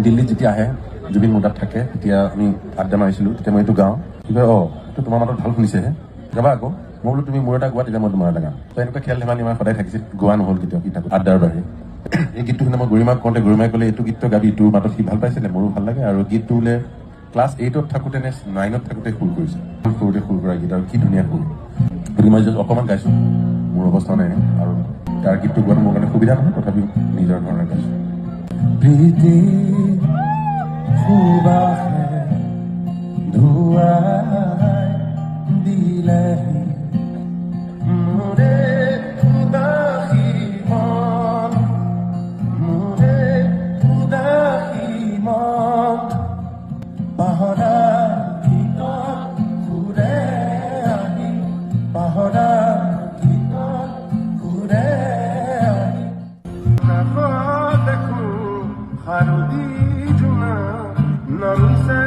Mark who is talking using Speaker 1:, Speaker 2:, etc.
Speaker 1: দিল্লীত যেতিয়া আহে জুবিন মোৰ তাত থাকে তেতিয়া আমি আড্ডা মাৰিছিলোঁ তেতিয়া মই এইটো গাওঁ কি কয় এইটো তোমাৰ মাতত ভাল শুনিছেহে গাবা আকৌ মই বোলো তুমি মোৰ এটা গোৱা তেতিয়া মই তোমাৰ এটা গাম তো এনেকুৱা খেল ধেমালি আমাৰ সদায় থাকিছিল গোৱা নহ'ল কেতিয়াও কি থাকোঁ আড্ডাৰ বাহিৰে এই গীতটো শুনে মই গৰিমাক কওঁতে গৰিমাই ক'লে এইটো গীতটো গাবি তোৰ মাতত সি ভাল পাইছিলে মোৰো ভাল লাগে আৰু গীতটো বোলে ক্লাছ 8ত থাকোঁতে নে 9ত থাকোঁতে সুৰ কৰিছে সৰুতে সুৰ কৰা গীত আৰু কি ধুনীয়া সুৰ গতিকে মই জাষ্ট অকণমান গাইছোঁ মোৰ অৱস্থা নাই আৰু তাৰ গীতটো গোৱাটো মোৰ কাৰণে সুবিধা নহয় তথাপিও নিজৰ ধৰণে গাইছোঁ প্ৰীতি সুবাসে ধুৱাই দিলেহি মোৰে উদাসী মন মোৰে উদাসী মন পাহৰা গীতত ঘূৰে আহি পাহৰা গীতত ঘূৰে আহি দেখো শাৰদী জোনা নলছে